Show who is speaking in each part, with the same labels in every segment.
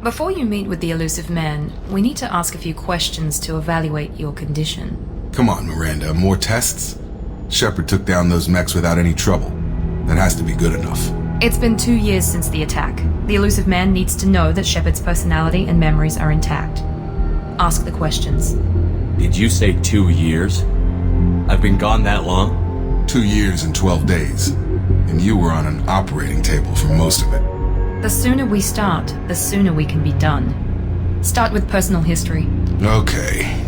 Speaker 1: Before you meet with the Illusive Man, we need to ask a few questions to evaluate your condition.
Speaker 2: Come on, Miranda, more tests? Shepard took down those mechs without any trouble. That has to be good enough.
Speaker 1: It's been 2 years since the attack. The Illusive Man needs to know that Shepard's personality and memories are intact. Ask the questions.
Speaker 3: Did you say 2 years? I've been gone that long?
Speaker 2: 2 years and 12 days. And you were on an operating table for most of it.
Speaker 1: The sooner we start, the sooner we can be done. Start with personal history.
Speaker 2: Okay.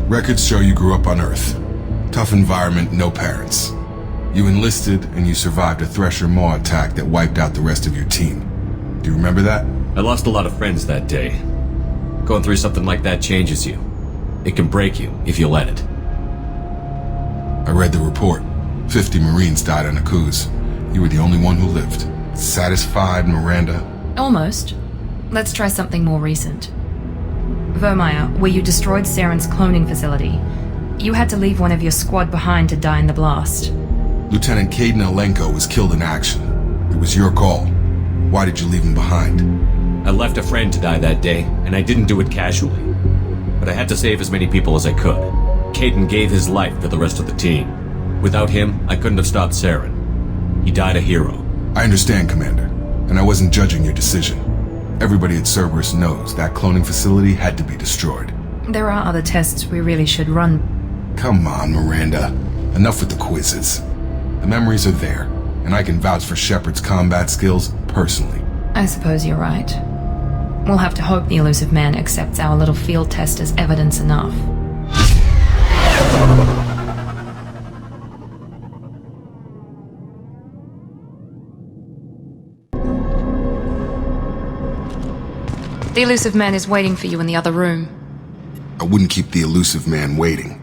Speaker 2: Records show you grew up on Earth. Tough environment, no parents. You enlisted and you survived a Thresher Maw attack that wiped out the rest of your team. Do you remember that?
Speaker 3: I lost a lot of friends that day. Going through something like that changes you. It can break you if you let it.
Speaker 2: I read the report. 50 Marines died on a cruise. You were the only one who lived. Satisfied, Miranda?
Speaker 1: Almost. Let's try something more recent. Vermeer, where you destroyed Saren's cloning facility. You had to leave one of your squad behind to die in the blast.
Speaker 2: Lieutenant Caden Alenko was killed in action. It was your call. Why did you leave him behind?
Speaker 3: I left a friend to die that day, and I didn't do it casually. But I had to save as many people as I could. Caden gave his life for the rest of the team. Without him, I couldn't have stopped Saren. He died a hero.
Speaker 2: I understand, Commander, and I wasn't judging your decision. Everybody at Cerberus knows that cloning facility had to be destroyed.
Speaker 1: There are other tests we really should run.
Speaker 2: Come on, Miranda. Enough with the quizzes. The memories are there, and I can vouch for Shepard's combat skills personally.
Speaker 1: I suppose you're right. We'll have to hope the Illusive Man accepts our little field test as evidence enough. The Illusive Man is waiting for you in the other room.
Speaker 2: I wouldn't keep the Illusive Man waiting.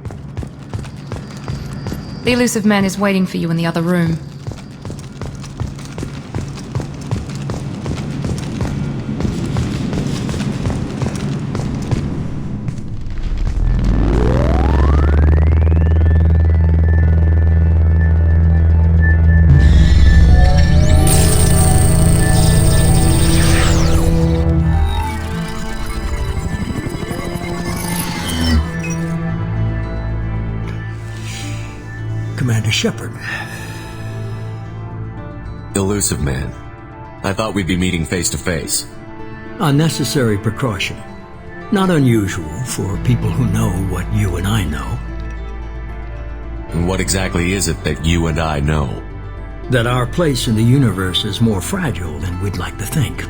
Speaker 1: The Illusive Man is waiting for you in the other room.
Speaker 4: Commander Shepard.
Speaker 3: Illusive Man. I thought we'd be meeting face to face.
Speaker 4: A necessary precaution. Not unusual for people who know what you and I know.
Speaker 3: And what exactly is it that you and I know?
Speaker 4: That our place in the universe is more fragile than we'd like to think.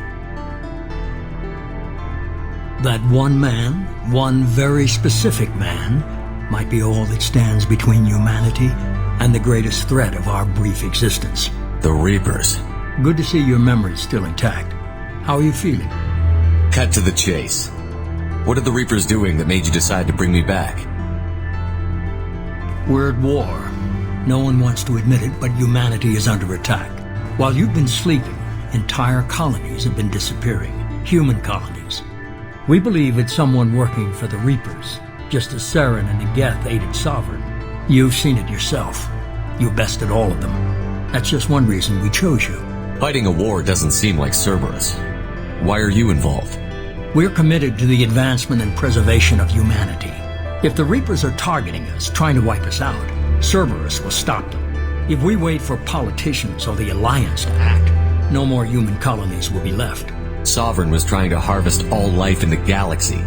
Speaker 4: That one man, one very specific man, might be all that stands between humanity and the greatest threat of our brief existence.
Speaker 3: The Reapers.
Speaker 4: Good to see your memory's still intact. How are you feeling?
Speaker 3: Cut to the chase. What are the Reapers doing that made you decide to bring me back?
Speaker 4: We're at war. No one wants to admit it, but humanity is under attack. While you've been sleeping, entire colonies have been disappearing. Human colonies. We believe it's someone working for the Reapers, just as Saren and Negeth aided Sovereign. You've seen it yourself. You bested all of them. That's just one reason we chose you.
Speaker 3: Fighting a war doesn't seem like Cerberus. Why are you involved?
Speaker 4: We're committed to the advancement and preservation of humanity. If the Reapers are targeting us, trying to wipe us out, Cerberus will stop them. If we wait for politicians or the Alliance to act, no more human colonies will be left.
Speaker 3: Sovereign was trying to harvest all life in the galaxy.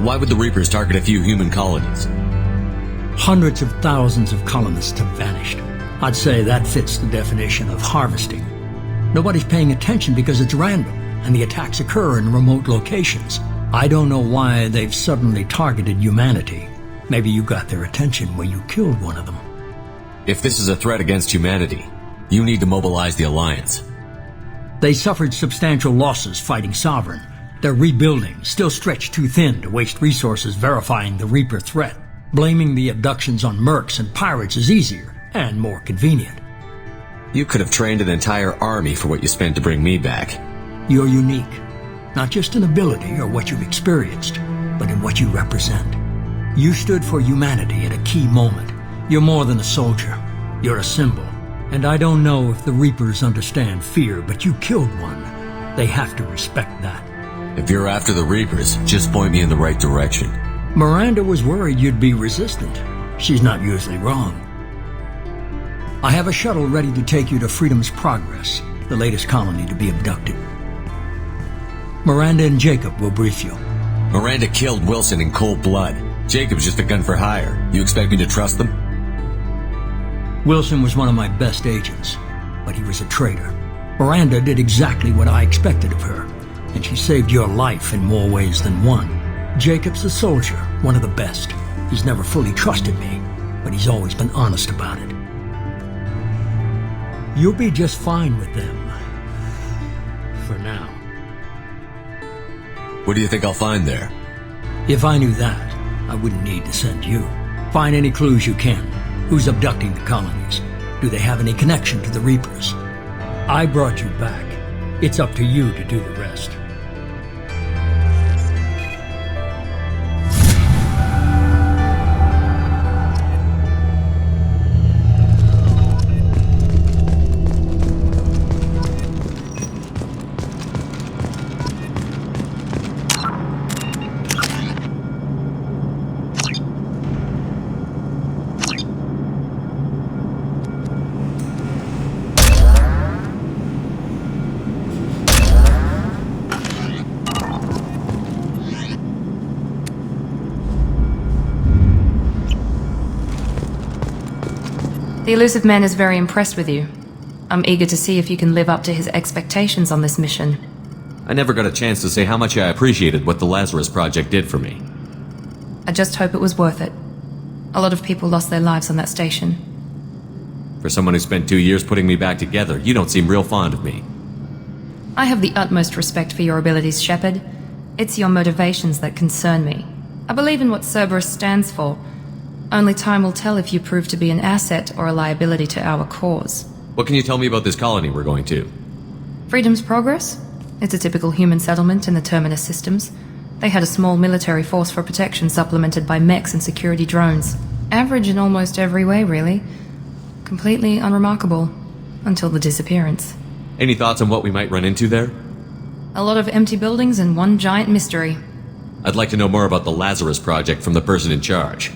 Speaker 3: Why would the Reapers target a few human colonies?
Speaker 4: Hundreds of thousands of colonists have vanished. I'd say that fits the definition of harvesting. Nobody's paying attention because it's random, and the attacks occur in remote locations. I don't know why they've suddenly targeted humanity. Maybe you got their attention when you killed one of them.
Speaker 3: If this is a threat against humanity, you need to mobilize the Alliance.
Speaker 4: They suffered substantial losses fighting Sovereign. They're rebuilding, still stretched too thin to waste resources verifying the Reaper threat. Blaming the abductions on mercs and pirates is easier and more convenient.
Speaker 3: You could have trained an entire army for what you spent to bring me back.
Speaker 4: You're unique, not just in ability or what you've experienced, but in what you represent. You stood for humanity at a key moment. You're more than a soldier. You're a symbol. And I don't know if the Reapers understand fear, but you killed one. They have to respect that.
Speaker 3: If you're after the Reapers, just point me in the right direction.
Speaker 4: Miranda was worried you'd be resistant. She's not usually wrong. I have a shuttle ready to take you to Freedom's Progress, the latest colony to be abducted. Miranda and Jacob will brief you.
Speaker 3: Miranda killed Wilson in cold blood. Jacob's just a gun for hire. You expect me to trust them?
Speaker 4: Wilson was one of my best agents, but he was a traitor. Miranda did exactly what I expected of her, and she saved your life in more ways than one. Jacob's a soldier, one of the best. He's never fully trusted me, but he's always been honest about it. You'll be just fine with them. For now.
Speaker 3: What do you think I'll find there?
Speaker 4: If I knew that, I wouldn't need to send you. Find any clues you can. Who's abducting the colonies? Do they have any connection to the Reapers? I brought you back. It's up to you to do the rest.
Speaker 1: The Illusive Man is very impressed with you. I'm eager to see if you can live up to his expectations on this mission.
Speaker 3: I never got a chance to say how much I appreciated what the Lazarus Project did for me.
Speaker 1: I just hope it was worth it. A lot of people lost their lives on that station.
Speaker 3: For someone who spent 2 years putting me back together, you don't seem real fond of me.
Speaker 1: I have the utmost respect for your abilities, Shepard. It's your motivations that concern me. I believe in what Cerberus stands for. Only time will tell if you prove to be an asset or a liability to our cause.
Speaker 3: What can you tell me about this colony we're going to?
Speaker 1: Freedom's Progress? It's a typical human settlement in the Terminus systems. They had a small military force for protection supplemented by mechs and security drones. Average in almost every way, really. Completely unremarkable. Until the disappearance.
Speaker 3: Any thoughts on what we might run into there?
Speaker 1: A lot of empty buildings and one giant mystery.
Speaker 3: I'd like to know more about the Lazarus Project from the person in charge.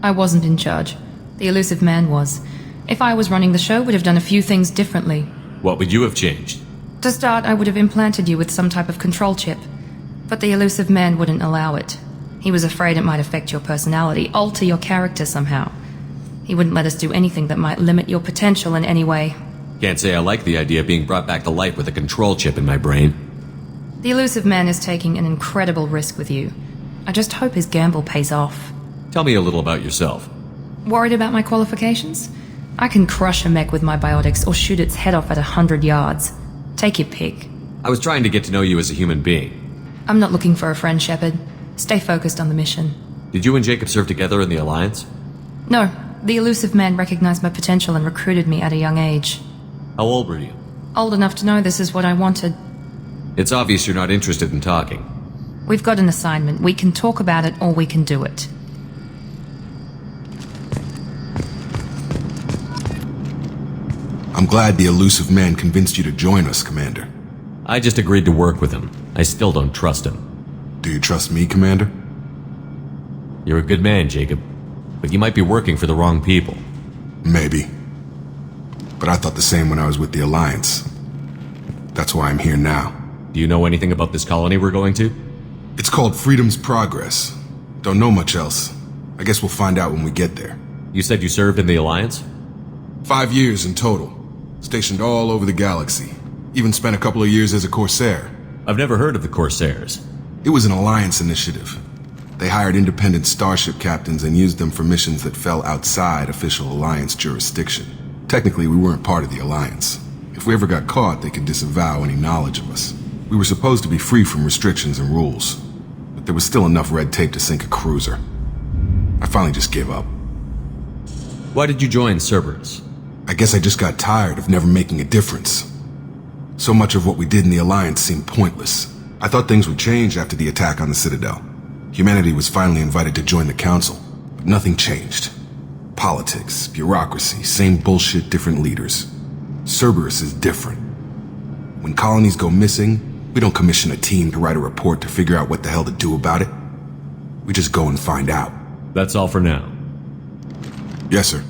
Speaker 1: I wasn't in charge. The Illusive Man was. If I was running the show, would have done a few things differently.
Speaker 3: What would you have changed?
Speaker 1: To start, I would have implanted you with some type of control chip. But the Illusive Man wouldn't allow it. He was afraid it might affect your personality, alter your character somehow. He wouldn't let us do anything that might limit your potential in any way.
Speaker 3: Can't say I like the idea of being brought back to life with a control chip in my brain.
Speaker 1: The Illusive Man is taking an incredible risk with you. I just hope his gamble pays off.
Speaker 3: Tell me a little about yourself.
Speaker 1: Worried about my qualifications? I can crush a mech with my biotics or shoot its head off at 100 yards. Take your pick.
Speaker 3: I was trying to get to know you as a human being.
Speaker 1: I'm not looking for a friend, Shepard. Stay focused on the mission.
Speaker 3: Did you and Jacob serve together in the Alliance?
Speaker 1: No, the Illusive Man recognized my potential and recruited me at a young age.
Speaker 3: How old were you?
Speaker 1: Old enough to know this is what I wanted.
Speaker 3: It's obvious you're not interested in talking.
Speaker 1: We've got an assignment. We can talk about it or we can do it.
Speaker 2: I'm glad the Illusive Man convinced you to join us, Commander.
Speaker 3: I just agreed to work with him. I still don't trust him.
Speaker 2: Do you trust me, Commander?
Speaker 3: You're a good man, Jacob. But you might be working for the wrong people.
Speaker 2: Maybe. But I thought the same when I was with the Alliance. That's why I'm here now.
Speaker 3: Do you know anything about this colony we're going to?
Speaker 2: It's called Freedom's Progress. Don't know much else. I guess we'll find out when we get there.
Speaker 3: You said you served in the Alliance?
Speaker 2: 5 years in total. Stationed all over the galaxy. Even spent a couple of years as a Corsair.
Speaker 3: I've never heard of the Corsairs.
Speaker 2: It was an Alliance initiative. They hired independent starship captains and used them for missions that fell outside official Alliance jurisdiction. Technically, we weren't part of the Alliance. If we ever got caught, they could disavow any knowledge of us. We were supposed to be free from restrictions and rules, but there was still enough red tape to sink a cruiser. I finally just gave up.
Speaker 3: Why did you join Cerberus?
Speaker 2: I guess I just got tired of never making a difference. So much of what we did in the Alliance seemed pointless. I thought things would change after the attack on the Citadel. Humanity was finally invited to join the Council, but nothing changed. Politics, bureaucracy, same bullshit, different leaders. Cerberus is different. When colonies go missing, We don't commission a team to write a report to figure out what the hell to do about it. We just go and find out.
Speaker 3: That's all for now.
Speaker 2: Yes, sir.